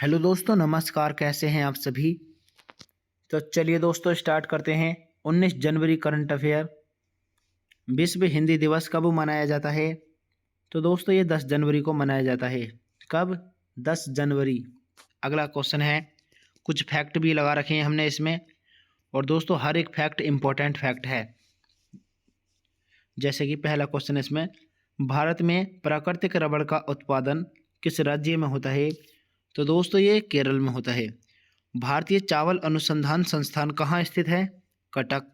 Hello दोस्तों, नमस्कार। कैसे हैं आप सभी। तो चलिए दोस्तों स्टार्ट करते हैं। 19 जनवरी करंट अफेयर। विश्व हिंदी दिवस कब मनाया जाता है। तो दोस्तों ये 10 जनवरी को मनाया जाता है। कब? 10 जनवरी। अगला क्वेश्चन है, कुछ फैक्ट भी लगा रखे हैं हमने इसमें, और दोस्तों हर एक फैक्ट इम्पोर्टेंट फैक्ट है। जैसे कि पहला क्वेश्चन इसमें, भारत में प्राकृतिक रबड़ का उत्पादन किस राज्य में होता है। तो दोस्तों ये केरल में होता है। भारतीय चावल अनुसंधान संस्थान कहाँ स्थित है? कटक।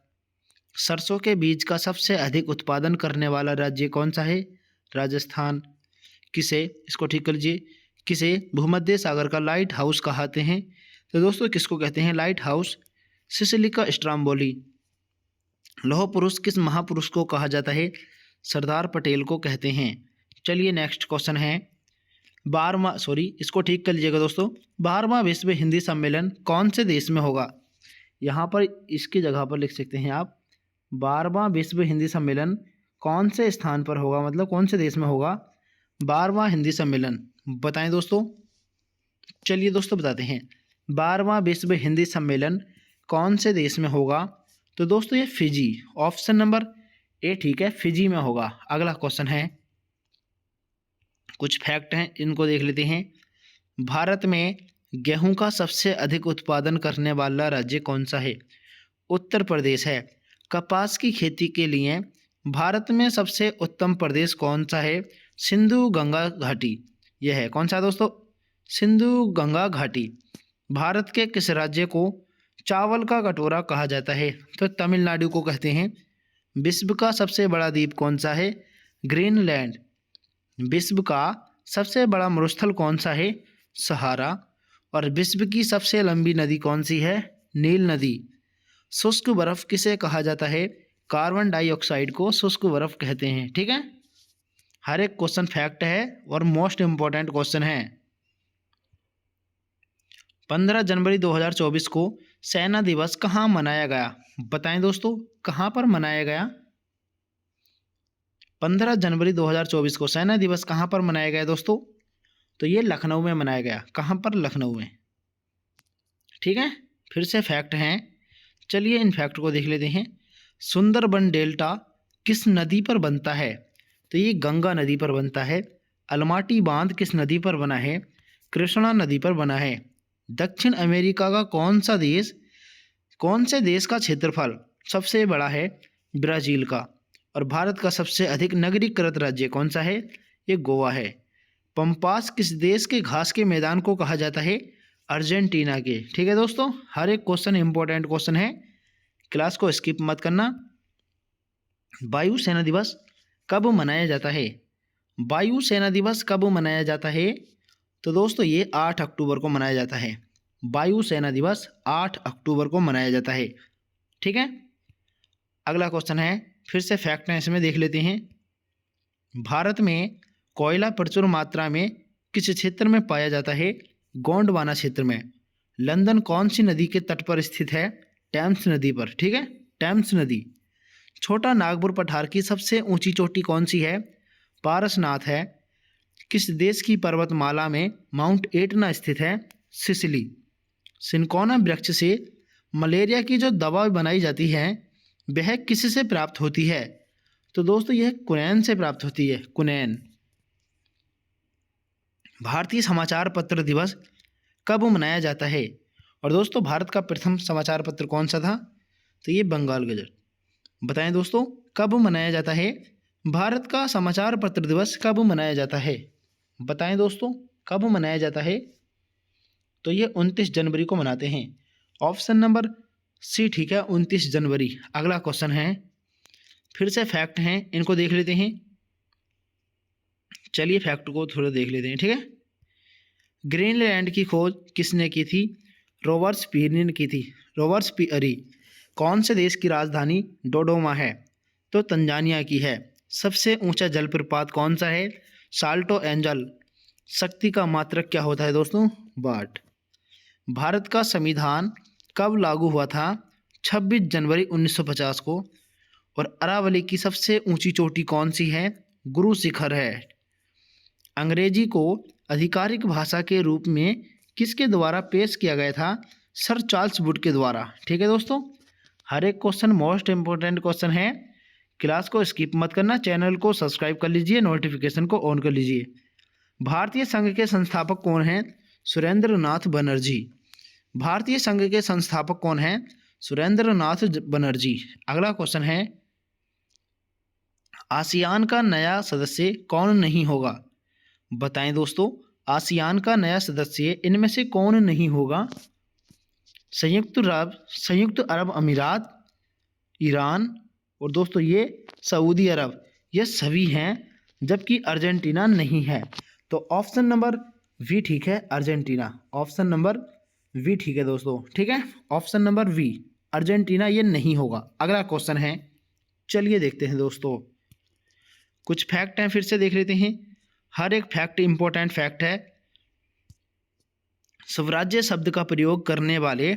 सरसों के बीज का सबसे अधिक उत्पादन करने वाला राज्य कौन सा है? राजस्थान। किसे, इसको ठीक कर लीजिए, किसे भूमध्य सागर का लाइट हाउस कहते हैं? तो दोस्तों किसको कहते हैं लाइट हाउस? सिसिलिका स्ट्राम्बोली। लौह पुरुष किस महापुरुष को कहा जाता है? सरदार पटेल को कहते हैं। चलिए नेक्स्ट क्वेश्चन है, 12वां इसको ठीक कर लीजिएगा दोस्तों। 12वां विश्व हिंदी सम्मेलन कौन से देश में होगा? यहाँ पर इसकी जगह पर लिख सकते हैं आप, 12वां विश्व हिंदी सम्मेलन कौन से स्थान पर होगा, मतलब कौन से देश में होगा 12वां हिंदी सम्मेलन। बताएं दोस्तों। चलिए दोस्तों बताते हैं, 12वां विश्व हिंदी सम्मेलन कौन से देश में होगा। तो दोस्तों ये फिजी, ऑप्शन नंबर ए ठीक है, फिजी में होगा। अगला क्वेश्चन है, कुछ फैक्ट हैं इनको देख लेते हैं। भारत में गेहूं का सबसे अधिक उत्पादन करने वाला राज्य कौन सा है? उत्तर प्रदेश है। कपास की खेती के लिए भारत में सबसे उत्तम प्रदेश कौन सा है? सिंधु गंगा घाटी। यह है कौन सा दोस्तों? सिंधु गंगा घाटी। भारत के किस राज्य को चावल का कटोरा कहा जाता है? तो तमिलनाडु को कहते हैं। विश्व का सबसे बड़ा द्वीप कौन सा है? ग्रीनलैंड। विश्व का सबसे बड़ा मरुस्थल कौन सा है? सहारा। और विश्व की सबसे लंबी नदी कौन सी है? नील नदी। शुष्क बर्फ किसे कहा जाता है? कार्बन डाइऑक्साइड को शुष्क बर्फ कहते हैं। ठीक है, हर एक क्वेश्चन फैक्ट है और मोस्ट इंपॉर्टेंट क्वेश्चन है। 15 जनवरी 2024 को सेना दिवस कहाँ मनाया गया? बताएं दोस्तों, कहाँ पर मनाया गया? 15 जनवरी 2024 को सेना दिवस कहाँ पर मनाया गया दोस्तों? तो ये लखनऊ में मनाया गया। कहाँ पर? लखनऊ में। ठीक है, फिर से फैक्ट हैं। चलिए इन फैक्ट को देख लेते हैं। सुंदरबन डेल्टा किस नदी पर बनता है? तो ये गंगा नदी पर बनता है। अलमाटी बांध किस नदी पर बना है? कृष्णा नदी पर बना है। दक्षिण अमेरिका का कौन से देश का क्षेत्रफल सबसे बड़ा है? ब्राज़ील का। और भारत का सबसे अधिक नगरीकृत राज्य कौन सा है? ये गोवा है। पंपास किस देश के घास के मैदान को कहा जाता है? अर्जेंटीना के। ठीक है दोस्तों, हर एक क्वेश्चन इंपॉर्टेंट क्वेश्चन है, क्लास को स्किप मत करना। वायु सेना दिवस कब मनाया जाता है? वायु सेना दिवस कब मनाया जाता है? तो दोस्तों ये 8 अक्टूबर को मनाया जाता है। वायु सेना दिवस 8 अक्टूबर को मनाया जाता है। ठीक है, अगला क्वेश्चन है, फिर से फैक्ट है इसमें देख लेते हैं। भारत में कोयला प्रचुर मात्रा में किस क्षेत्र में पाया जाता है? गोंडवाना क्षेत्र में। लंदन कौन सी नदी के तट पर स्थित है? टेम्स नदी पर। ठीक है, टेम्स नदी। छोटा नागपुर पठार की सबसे ऊंची चोटी कौन सी है? पारसनाथ है। किस देश की पर्वतमाला में माउंट एटना स्थित है? सिसिली। सिनकोना वृक्ष से मलेरिया की जो दवा बनाई जाती है वह किससे प्राप्त होती है? तो दोस्तों यह कुनैन से प्राप्त होती है, कुनैन। भारतीय समाचार पत्र दिवस कब मनाया जाता है? और दोस्तों भारत का प्रथम समाचार पत्र कौन सा था? तो ये बंगाल गजट। बताएं दोस्तों कब मनाया जाता है? भारत का समाचार पत्र दिवस कब मनाया जाता है? बताएं दोस्तों कब मनाया जाता है? तो ये 29 जनवरी को मनाते हैं। ऑप्शन नंबर सी ठीक है, 29 जनवरी। अगला क्वेश्चन है, फिर से फैक्ट हैं इनको देख लेते हैं। चलिए फैक्ट को थोड़ा देख लेते हैं। ठीक है, ग्रीनलैंड की खोज किसने की थी? रॉबर्ट पीरी ने की थी। रॉबर्ट पीरी। कौन से देश की राजधानी डोडोमा है? तो तंजानिया की है। सबसे ऊंचा जलप्रपात कौन सा है? Salto angel. शक्ति का मात्रक क्या होता है दोस्तों? वाट। भारत का संविधान कब लागू हुआ था? 26 जनवरी 1950 को। और अरावली की सबसे ऊंची चोटी कौन सी है? गुरु शिखर है। अंग्रेजी को आधिकारिक भाषा के रूप में किसके द्वारा पेश किया गया था? सर चार्ल्स वुड के द्वारा। ठीक है दोस्तों, हर एक क्वेश्चन मोस्ट इंपॉर्टेंट क्वेश्चन है। क्लास को स्किप मत करना, चैनल को सब्सक्राइब कर लीजिए, नोटिफिकेशन को ऑन कर लीजिए। भारतीय संघ के संस्थापक कौन हैं? सुरेंद्र नाथ बनर्जी। भारतीय संघ के संस्थापक कौन हैं? सुरेंद्र नाथ बनर्जी। अगला क्वेश्चन है, आसियान का नया सदस्य कौन नहीं होगा? बताएं दोस्तों, आसियान का नया सदस्य इनमें से कौन नहीं होगा? संयुक्त अरब अमीरात, ईरान और दोस्तों ये सऊदी अरब, ये सभी हैं, जबकि अर्जेंटीना नहीं है। तो ऑप्शन नंबर वी ठीक है, अर्जेंटीना। ऑप्शन नंबर वी ठीक है दोस्तों, ठीक है, ऑप्शन नंबर वी, अर्जेंटीना ये नहीं होगा। अगला क्वेश्चन है, चलिए देखते हैं दोस्तों, कुछ फैक्ट हैं, फिर से देख लेते हैं। हर एक फैक्ट इंपॉर्टेंट फैक्ट है। स्वराज्य शब्द का प्रयोग करने वाले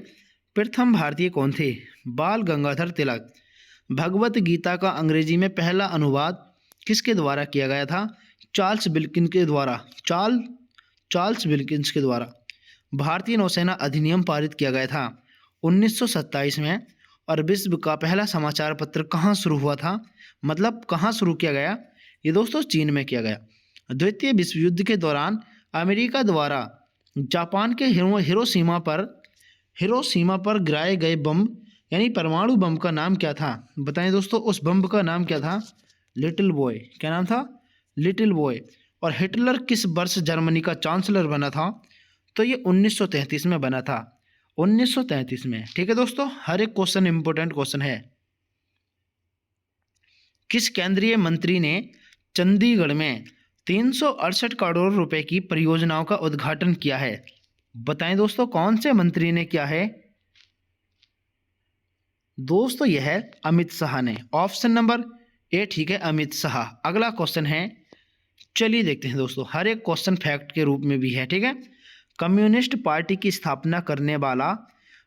प्रथम भारतीय कौन थे? बाल गंगाधर तिलक। भगवत गीता का अंग्रेजी में पहला अनुवाद किसके द्वारा किया गया था? चार्ल्स विल्किंस के द्वारा। चार्ल्स विल्किंस के द्वारा। भारतीय नौसेना अधिनियम पारित किया गया था 1927 में। और विश्व का पहला समाचार पत्र कहाँ शुरू हुआ था? मतलब कहाँ शुरू किया गया? ये दोस्तों चीन में किया गया। द्वितीय विश्व युद्ध के दौरान अमेरिका द्वारा जापान के हिरोशिमा पर गिराए गए बम यानी परमाणु बम का नाम क्या था? बताएं दोस्तों, उस बम का नाम क्या था? Little boy. क्या नाम था? Little boy. और हिटलर किस वर्ष जर्मनी का चांसलर बना था? तो ये 1933 में बना था, 1933 में। ठीक है दोस्तों, हर एक क्वेश्चन इंपॉर्टेंट क्वेश्चन है। किस केंद्रीय मंत्री ने चंडीगढ़ में 368 करोड़ रुपए की परियोजनाओं का उद्घाटन किया है? बताएं दोस्तों, कौन से मंत्री ने किया है? दोस्तों यह है अमित शाह ने। ऑप्शन नंबर ए ठीक है, अमित शाह। अगला क्वेश्चन है, चलिए देखते हैं दोस्तों, हर एक क्वेश्चन फैक्ट के रूप में भी है। ठीक है, कम्युनिस्ट पार्टी की स्थापना करने वाला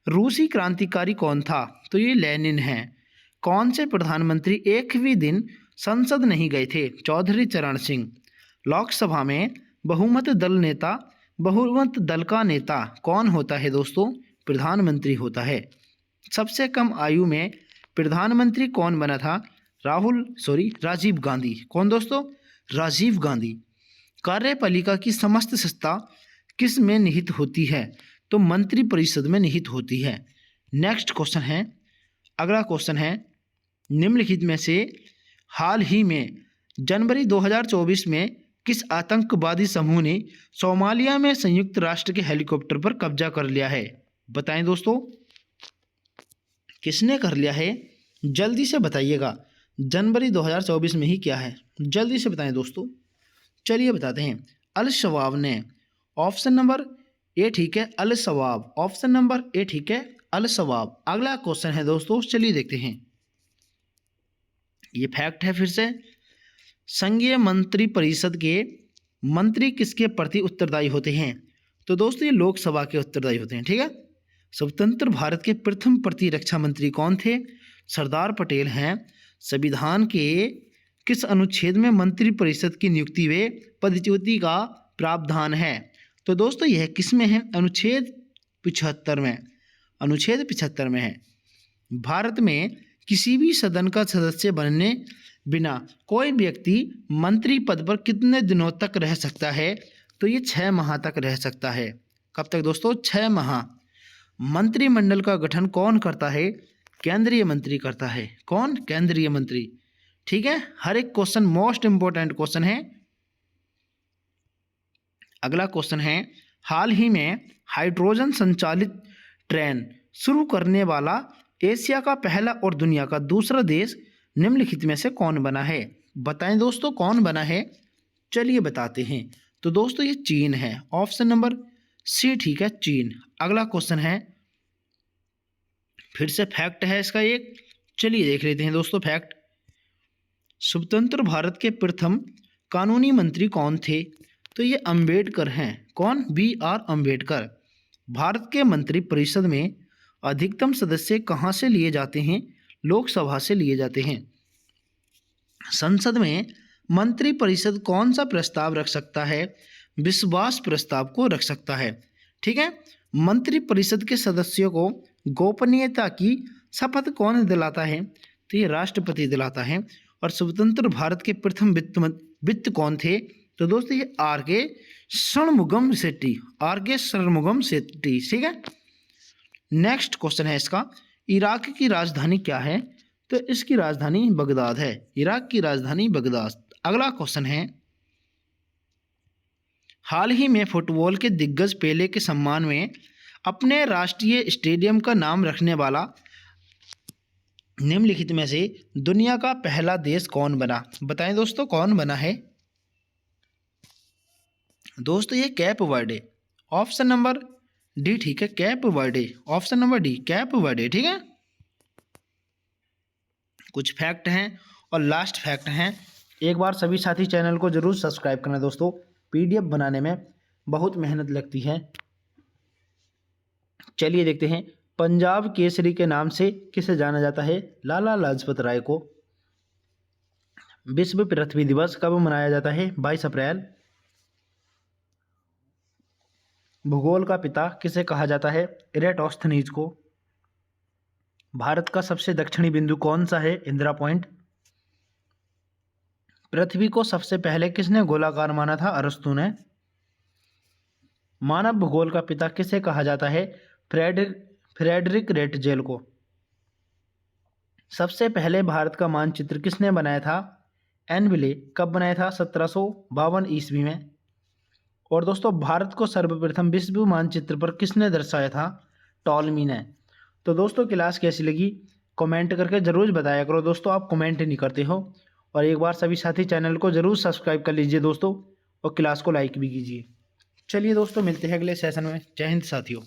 रूसी क्रांतिकारी कौन था? तो ये लेनिन है। कौन से प्रधानमंत्री एक भी दिन संसद नहीं गए थे? चौधरी चरण सिंह। लोकसभा में बहुमत दल का नेता कौन होता है दोस्तों? प्रधानमंत्री होता है। सबसे कम आयु में प्रधानमंत्री कौन बना था? राजीव गांधी। कौन दोस्तों? राजीव गांधी। कार्यपालिका की समस्त सत्ता किस में निहित होती है? तो मंत्री परिषद में निहित होती है। नेक्स्ट क्वेश्चन है, अगला क्वेश्चन है, निम्नलिखित में से हाल ही में जनवरी 2024 में किस आतंकवादी समूह ने सोमालिया में संयुक्त राष्ट्र के हेलीकॉप्टर पर कब्जा कर लिया है? बताएं दोस्तों, किसने कर लिया है? जल्दी से बताइएगा, जनवरी 2024 में ही क्या है? जल्दी से बताएं दोस्तों। चलिए बताते हैं, अल शबाब ने। ऑप्शन नंबर ए ठीक है, अल शबाब। ऑप्शन नंबर ए ठीक है, अल शबाब। अगला क्वेश्चन है दोस्तों, चलिए देखते हैं, ये फैक्ट है फिर से। संघीय मंत्री परिषद के मंत्री किसके प्रति उत्तरदायी होते हैं? तो दोस्तों ये लोकसभा के उत्तरदायी होते हैं। ठीक है, स्वतंत्र भारत के प्रथम प्रतिरक्षा मंत्री कौन थे? सरदार पटेल हैं। संविधान के किस अनुच्छेद में मंत्री परिषद की नियुक्ति व पदच्युति का प्रावधान है? तो दोस्तों यह किस में है? अनुच्छेद 75 में। अनुच्छेद 75 में है। भारत में किसी भी सदन का सदस्य बनने बिना कोई व्यक्ति मंत्री पद पर कितने दिनों तक रह सकता है? तो ये 6 माह तक रह सकता है। कब तक दोस्तों? 6 माह। मंत्रिमंडल का गठन कौन करता है? केंद्रीय मंत्री करता है। कौन? केंद्रीय मंत्री। ठीक है, हर एक क्वेश्चन मोस्ट इंपॉर्टेंट क्वेश्चन है। अगला क्वेश्चन है, हाल ही में हाइड्रोजन संचालित ट्रेन शुरू करने वाला एशिया का पहला और दुनिया का दूसरा देश निम्नलिखित में से कौन बना है? बताएं दोस्तों, कौन बना है? चलिए बताते हैं। तो दोस्तों ये चीन है। ऑप्शन नंबर सी ठीक है, चीन। अगला क्वेश्चन है, फिर से फैक्ट है इसका एक, चलिए देख लेते हैं दोस्तों फैक्ट। स्वतंत्र भारत के प्रथम कानूनी मंत्री कौन थे? तो ये अंबेडकर हैं। कौन? BR अंबेडकर। भारत के मंत्री परिषद में अधिकतम सदस्य कहाँ से लिए जाते हैं? लोकसभा से लिए जाते हैं। संसद में मंत्री परिषद कौन सा प्रस्ताव रख सकता है? विश्वास प्रस्ताव को रख सकता है। ठीक है। मंत्रिपरिषद के सदस्यों को गोपनीयता की शपथ कौन दिलाता है? तो ये राष्ट्रपति दिलाता है। और स्वतंत्र भारत के प्रथम वित्त कौन थे? तो दोस्तों ये आर.के. षणमुगम शेट्टी, आर.के. षणमुगम शेट्टी, ठीक है। नेक्स्ट क्वेश्चन है इसका, इराक की राजधानी क्या है? तो इसकी राजधानी बगदाद है, इराक की राजधानी बगदाद। अगला क्वेश्चन है, हाल ही में फुटबॉल के दिग्गज पेले के सम्मान में अपने राष्ट्रीय स्टेडियम का नाम रखने वाला निम्नलिखित में से दुनिया का पहला देश कौन बना? बताएं दोस्तों कौन बना है? दोस्तों ये cap Verde, option number D, ठीक है, cap Verde, option number D cap Verde, ठीक है। कुछ फैक्ट हैं और लास्ट फैक्ट हैं। एक बार सभी साथी चैनल को जरूर सब्सक्राइब करना दोस्तों, पीडीएफ बनाने में बहुत मेहनत लगती है। चलिए देखते हैं, पंजाब केसरी के नाम से किसे जाना जाता है? लाला लाजपत राय को। विश्व पृथ्वी दिवस कब मनाया जाता है? 22 अप्रैल। भूगोल का पिता किसे कहा जाता है? इरेटोस्थनीज को। भारत का सबसे दक्षिणी बिंदु कौन सा है? इंदिरा पॉइंट। पृथ्वी को सबसे पहले किसने गोलाकार माना था? अरस्तु ने। मानव भूगोल का पिता किसे कहा जाता है? फ्रेडरिक रेटजेल को। सबसे पहले भारत का मानचित्र किसने बनाया था? एनविले। कब बनाया था? 1752 ईस्वी में। और दोस्तों भारत को सर्वप्रथम विश्व मानचित्र पर किसने दर्शाया था? टॉलमी ने। तो दोस्तों क्लास कैसी लगी कमेंट करके ज़रूर बताया करो दोस्तों, आप कमेंट नहीं करते हो। और एक बार सभी साथी चैनल को ज़रूर सब्सक्राइब कर लीजिए दोस्तों, और क्लास को लाइक भी कीजिए। चलिए दोस्तों मिलते हैं अगले सेशन में। जय हिंद साथियों।